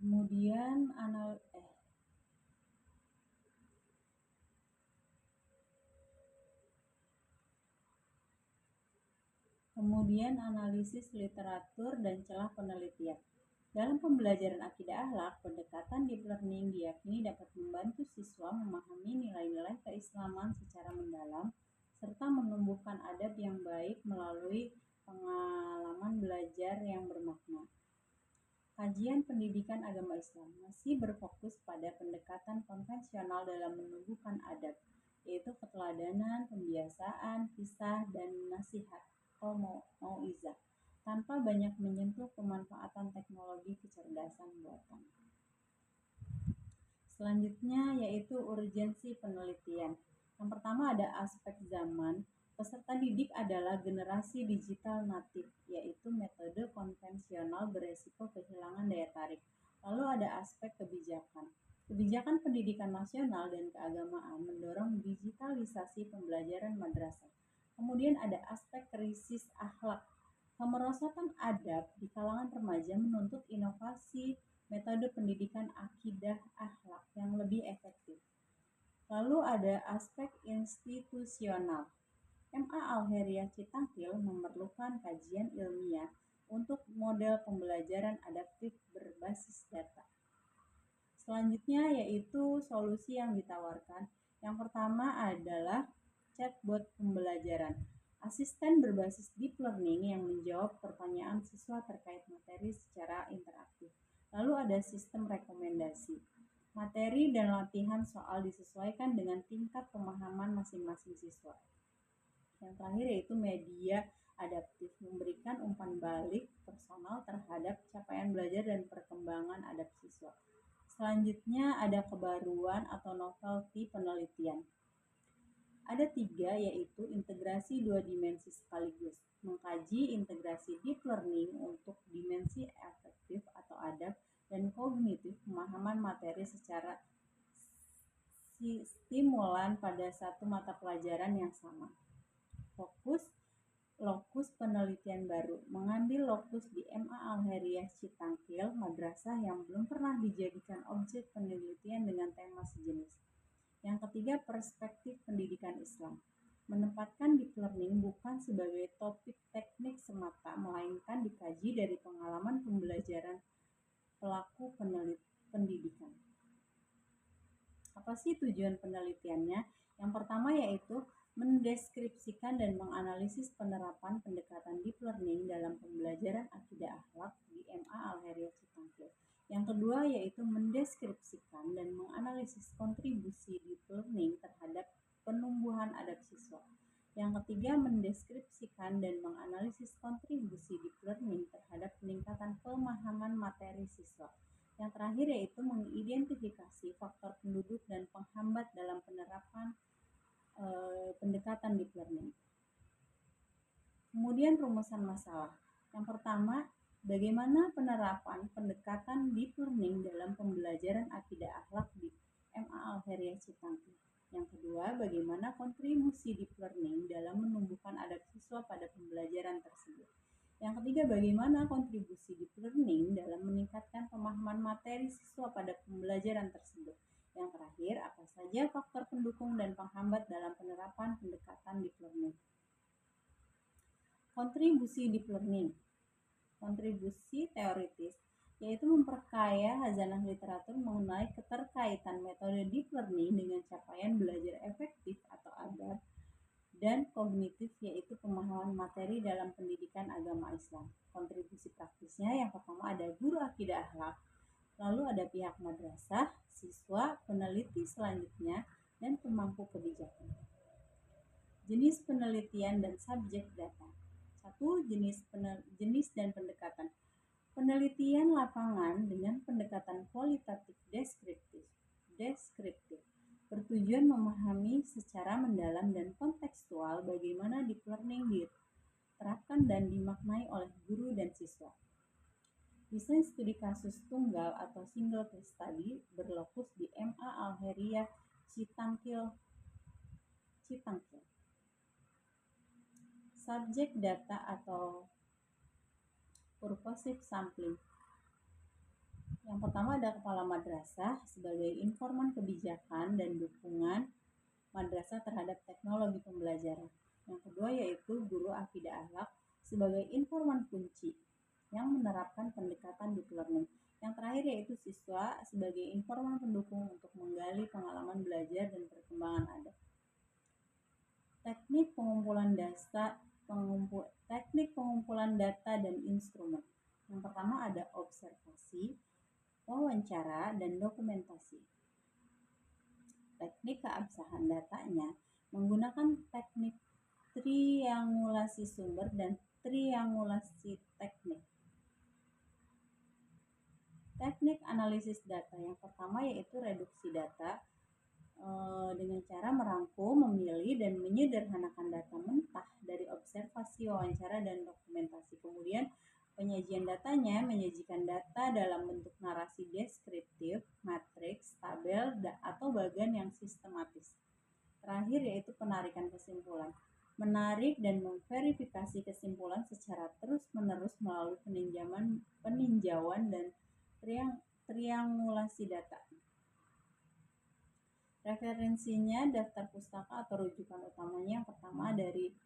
Kemudian analisis literatur dan celah penelitian. Dalam pembelajaran akidah akhlak, pendekatan deep learning diyakini dapat membantu siswa memahami nilai-nilai keislaman secara mendalam serta menumbuhkan adab yang baik melalui pengalaman belajar yang bermakna. Kajian pendidikan agama Islam masih berfokus pada pendekatan konvensional dalam menumbuhkan adab, yaitu keteladanan, pembiasaan, kisah, dan nasihat atau mau'izah, tanpa banyak menyentuh pemanfaatan teknologi kecerdasan buatan. Selanjutnya yaitu urgensi penelitian. Yang pertama ada aspek zaman. Peserta didik adalah generasi digital natif, yaitu metode konvensional beresiko kehilangan daya tarik. Lalu ada aspek kebijakan. Kebijakan pendidikan nasional dan keagamaan mendorong digitalisasi pembelajaran madrasah. Kemudian ada aspek krisis akhlak. Kemerosotan adab di kalangan remaja menuntut inovasi metode pendidikan akidah akhlak yang lebih efektif. Lalu ada aspek institusional. MA Al-Heriyah Citangkil memerlukan kajian ilmiah untuk model pembelajaran adaptif berbasis data. Selanjutnya yaitu solusi yang ditawarkan. Yang pertama adalah chatbot pembelajaran. Asisten berbasis deep learning yang menjawab pertanyaan siswa terkait materi secara interaktif. Lalu ada sistem rekomendasi. Materi dan latihan soal disesuaikan dengan tingkat pemahaman masing-masing siswa. Yang terakhir yaitu media adaptif, memberikan umpan balik personal terhadap capaian belajar dan perkembangan adab siswa. Selanjutnya ada kebaruan atau novelty penelitian. Ada 3, yaitu integrasi 2 dimensi sekaligus. Mengkaji integrasi deep learning untuk dimensi afektif atau adab dan kognitif, pemahaman materi secara stimulan pada satu mata pelajaran yang sama. Lokus penelitian baru. Mengambil lokus di MA Al-Heriyah Citangkil, madrasah yang belum pernah dijadikan objek penelitian dengan tema sejenis. Yang ketiga, perspektif pendidikan Islam. Menempatkan deep learning bukan sebagai topik teknik semata, melainkan dikaji dari pengalaman pembelajaran pelaku pendidikan. Apa sih tujuan penelitiannya? Yang pertama yaitu mendeskripsikan dan menganalisis penerapan pendekatan deep learning dalam pembelajaran akidah akhlak di MA Al-Heriyah Citangkil. Yang kedua yaitu mendeskripsikan dan menganalisis kontribusi deep learning terhadap penumbuhan adab siswa. Yang ketiga, mendeskripsikan dan menganalisis kontribusi deep learning terhadap peningkatan pemahaman materi siswa. Yang terakhir yaitu mengidentifikasi faktor penduduk dan penghambat dalam penerapan pendekatan deep learning. Kemudian rumusan masalah. Yang pertama, bagaimana penerapan pendekatan deep learning dalam pembelajaran akidah akhlak di MA Al-Heriyah Citangkil. Yang kedua, bagaimana kontribusi deep learning dalam menumbuhkan adab siswa pada pembelajaran tersebut. Yang ketiga, bagaimana kontribusi deep learning dalam meningkatkan pemahaman materi siswa pada pembelajaran tersebut. Yang terakhir, apa saja faktor pendukung dan penghambat dalam penerapan pendekatan deep learning. Kontribusi deep learning. Kontribusi teoritis, yaitu memperkaya khazanah literatur mengenai keterkaitan metode deep learning dengan capaian belajar efektif atau adab dan kognitif, yaitu pemahaman materi dalam pendidikan agama Islam. Kontribusi praktisnya yang pertama ada guru akidah akhlak, lalu ada pihak madrasah, siswa, peneliti selanjutnya, dan pemangku kebijakan. Jenis penelitian dan subjek data. 1. Jenis dan pendekatan. Penelitian lapangan dengan pendekatan kualitatif deskriptif bertujuan memahami secara mendalam dan kontekstual bagaimana deep learning diterapkan dan dimaknai oleh guru dan siswa. Desain studi kasus tunggal atau single case study berlokus di MA Al-Heriyah Citangkil. Subjek data atau purposive sampling. Yang pertama ada kepala madrasah sebagai informan kebijakan dan dukungan madrasah terhadap teknologi pembelajaran. Yang kedua yaitu guru akidah akhlak sebagai informan kunci yang menerapkan pendekatan deep learning. Yang terakhir yaitu siswa sebagai informan pendukung untuk menggali pengalaman belajar dan perkembangan adab. Teknik pengumpulan data dan instrumen. Yang pertama ada observasi, wawancara, dan dokumentasi. Teknik keabsahan datanya menggunakan teknik triangulasi sumber dan triangulasi teknik. Teknik analisis data yang pertama yaitu reduksi data dengan cara merangkum, memilih, dan menyederhanakan data mentah dari observasi, wawancara, dan dokumentasi. Kemudian penyajian datanya menyajikan data dalam bentuk narasi deskriptif, matriks, tabel, atau bagan yang sistematis. Terakhir yaitu penarikan kesimpulan. Menarik dan memverifikasi kesimpulan secara terus-menerus melalui peninjauan dan triangulasi data. Referensinya daftar pustaka atau rujukan utamanya yang pertama dari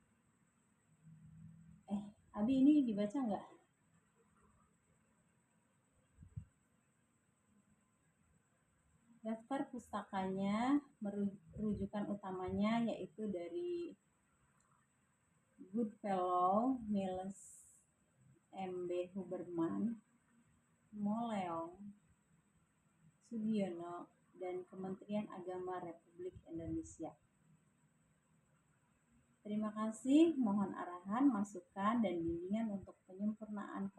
Abi ini dibaca nggak? Daftar pustakanya, rujukan utamanya yaitu dari Goodfellow, Miles M.B. Huberman, Moleong, Sugiono, dan Kementerian Agama Republik Indonesia. Terima kasih, mohon arahan, masukan, dan bimbingan untuk penyempurnaan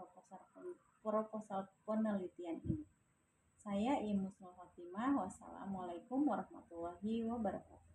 proposal penelitian ini. Saya Imus Fatimah. Wassalamualaikum warahmatullahi wabarakatuh.